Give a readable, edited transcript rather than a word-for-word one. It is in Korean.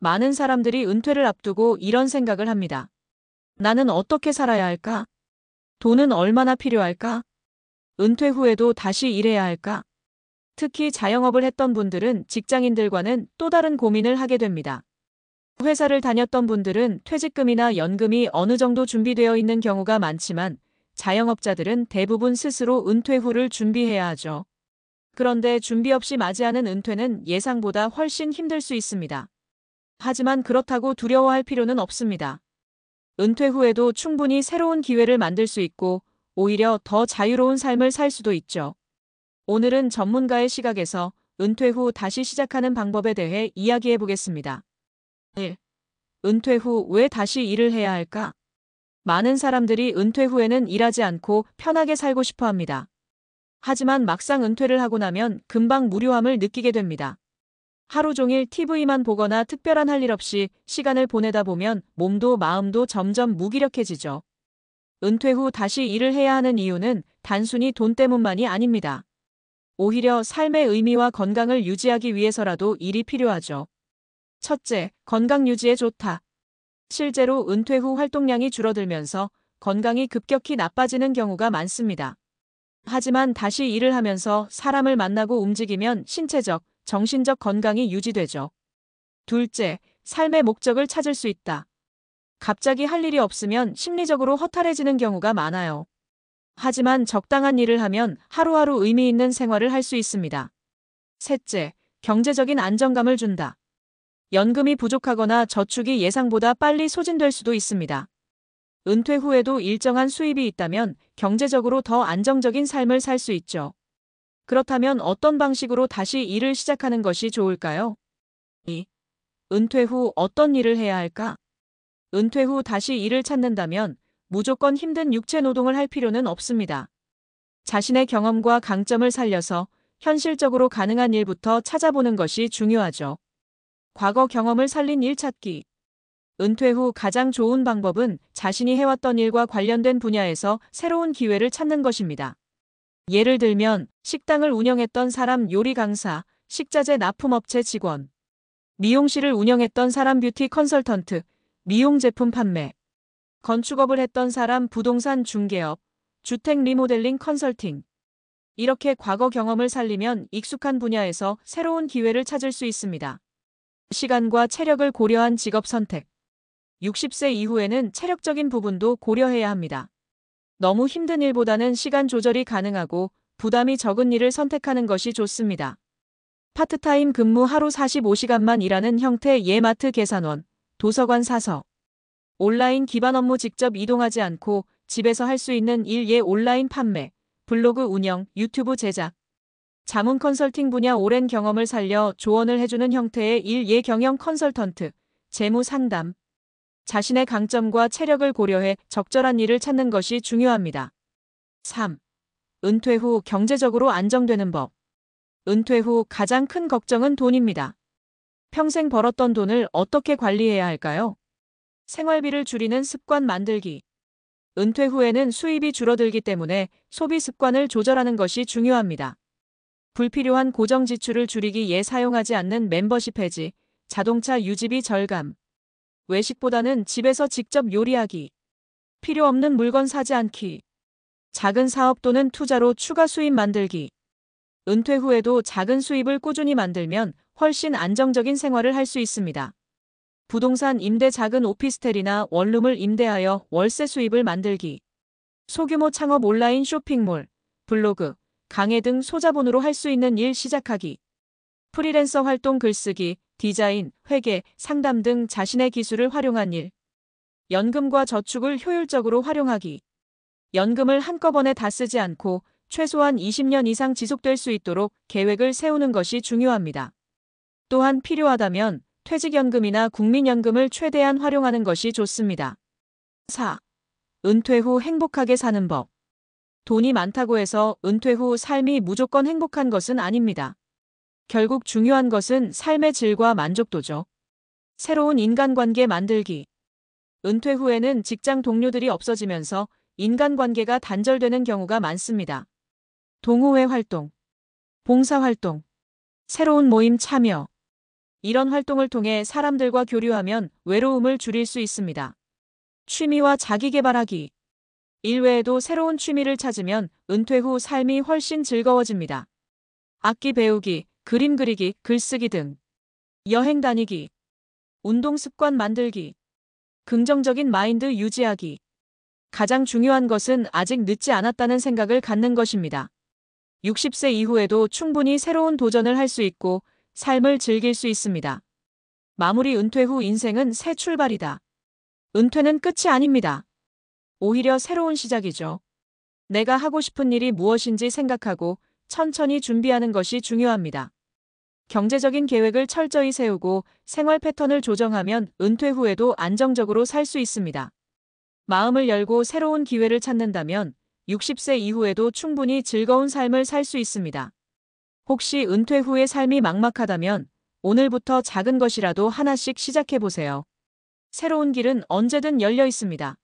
많은 사람들이 은퇴를 앞두고 이런 생각을 합니다. 나는 어떻게 살아야 할까? 돈은 얼마나 필요할까? 은퇴 후에도 다시 일해야 할까? 특히 자영업을 했던 분들은 직장인들과는 또 다른 고민을 하게 됩니다. 회사를 다녔던 분들은 퇴직금이나 연금이 어느 정도 준비되어 있는 경우가 많지만 자영업자들은 대부분 스스로 은퇴 후를 준비해야 하죠. 그런데 준비 없이 맞이하는 은퇴는 예상보다 훨씬 힘들 수 있습니다. 하지만 그렇다고 두려워할 필요는 없습니다. 은퇴 후에도 충분히 새로운 기회를 만들 수 있고 오히려 더 자유로운 삶을 살 수도 있죠. 오늘은 전문가의 시각에서 은퇴 후 다시 시작하는 방법에 대해 이야기해 보겠습니다. 1. 은퇴 후 왜 다시 일을 해야 할까? 많은 사람들이 은퇴 후에는 일하지 않고 편하게 살고 싶어 합니다. 하지만 막상 은퇴를 하고 나면 금방 무료함을 느끼게 됩니다. 하루 종일 TV만 보거나 특별한 할 일 없이 시간을 보내다 보면 몸도 마음도 점점 무기력해지죠. 은퇴 후 다시 일을 해야 하는 이유는 단순히 돈 때문만이 아닙니다. 오히려 삶의 의미와 건강을 유지하기 위해서라도 일이 필요하죠. 첫째, 건강 유지에 좋다. 실제로 은퇴 후 활동량이 줄어들면서 건강이 급격히 나빠지는 경우가 많습니다. 하지만 다시 일을 하면서 사람을 만나고 움직이면 신체적, 정신적 건강이 유지되죠. 둘째, 삶의 목적을 찾을 수 있다. 갑자기 할 일이 없으면 심리적으로 허탈해지는 경우가 많아요. 하지만 적당한 일을 하면 하루하루 의미 있는 생활을 할 수 있습니다. 셋째, 경제적인 안정감을 준다. 연금이 부족하거나 저축이 예상보다 빨리 소진될 수도 있습니다. 은퇴 후에도 일정한 수입이 있다면 경제적으로 더 안정적인 삶을 살 수 있죠. 그렇다면 어떤 방식으로 다시 일을 시작하는 것이 좋을까요? 2. 은퇴 후 어떤 일을 해야 할까? 은퇴 후 다시 일을 찾는다면 무조건 힘든 육체 노동을 할 필요는 없습니다. 자신의 경험과 강점을 살려서 현실적으로 가능한 일부터 찾아보는 것이 중요하죠. 과거 경험을 살린 일 찾기. 은퇴 후 가장 좋은 방법은 자신이 해왔던 일과 관련된 분야에서 새로운 기회를 찾는 것입니다. 예를 들면 식당을 운영했던 사람 요리 강사, 식자재 납품업체 직원, 미용실을 운영했던 사람 뷰티 컨설턴트, 미용 제품 판매, 건축업을 했던 사람 부동산 중개업, 주택 리모델링 컨설팅. 이렇게 과거 경험을 살리면 익숙한 분야에서 새로운 기회를 찾을 수 있습니다. 시간과 체력을 고려한 직업 선택. 60세 이후에는 체력적인 부분도 고려해야 합니다. 너무 힘든 일보다는 시간 조절이 가능하고 부담이 적은 일을 선택하는 것이 좋습니다. 파트타임 근무 하루 45시간만 일하는 형태 예마트 계산원, 도서관 사서. 온라인 기반 업무 직접 이동하지 않고 집에서 할 수 있는 일 예 온라인 판매, 블로그 운영, 유튜브 제작. 자문 컨설팅 분야 오랜 경험을 살려 조언을 해주는 형태의 일 예 경영 컨설턴트, 재무 상담. 자신의 강점과 체력을 고려해 적절한 일을 찾는 것이 중요합니다. 3. 은퇴 후 경제적으로 안정되는 법. 은퇴 후 가장 큰 걱정은 돈입니다. 평생 벌었던 돈을 어떻게 관리해야 할까요? 생활비를 줄이는 습관 만들기. 은퇴 후에는 수입이 줄어들기 때문에 소비 습관을 조절하는 것이 중요합니다. 불필요한 고정 지출을 줄이기 위해 사용하지 않는 멤버십 해지, 자동차 유지비 절감. 외식보다는 집에서 직접 요리하기. 필요 없는 물건 사지 않기. 작은 사업 또는 투자로 추가 수입 만들기. 은퇴 후에도 작은 수입을 꾸준히 만들면 훨씬 안정적인 생활을 할 수 있습니다. 부동산 임대 작은 오피스텔이나 원룸을 임대하여 월세 수입을 만들기. 소규모 창업 온라인 쇼핑몰, 블로그, 강의 등 소자본으로 할 수 있는 일 시작하기. 프리랜서 활동 글쓰기, 디자인, 회계, 상담 등 자신의 기술을 활용한 일. 연금과 저축을 효율적으로 활용하기. 연금을 한꺼번에 다 쓰지 않고 최소한 20년 이상 지속될 수 있도록 계획을 세우는 것이 중요합니다. 또한 필요하다면 퇴직연금이나 국민연금을 최대한 활용하는 것이 좋습니다. 4. 은퇴 후 행복하게 사는 법. 돈이 많다고 해서 은퇴 후 삶이 무조건 행복한 것은 아닙니다. 결국 중요한 것은 삶의 질과 만족도죠. 새로운 인간관계 만들기. 은퇴 후에는 직장 동료들이 없어지면서 인간관계가 단절되는 경우가 많습니다. 동호회 활동, 봉사활동, 새로운 모임 참여. 이런 활동을 통해 사람들과 교류하면 외로움을 줄일 수 있습니다. 취미와 자기 개발하기. 일 외에도 새로운 취미를 찾으면 은퇴 후 삶이 훨씬 즐거워집니다. 악기 배우기, 그림 그리기, 글쓰기 등. 여행 다니기. 운동 습관 만들기. 긍정적인 마인드 유지하기. 가장 중요한 것은 아직 늦지 않았다는 생각을 갖는 것입니다. 60세 이후에도 충분히 새로운 도전을 할 수 있고 삶을 즐길 수 있습니다. 마무리. 은퇴 후 인생은 새 출발이다. 은퇴는 끝이 아닙니다. 오히려 새로운 시작이죠. 내가 하고 싶은 일이 무엇인지 생각하고 천천히 준비하는 것이 중요합니다. 경제적인 계획을 철저히 세우고 생활 패턴을 조정하면 은퇴 후에도 안정적으로 살 수 있습니다. 마음을 열고 새로운 기회를 찾는다면 60세 이후에도 충분히 즐거운 삶을 살 수 있습니다. 혹시 은퇴 후의 삶이 막막하다면 오늘부터 작은 것이라도 하나씩 시작해 보세요. 새로운 길은 언제든 열려 있습니다.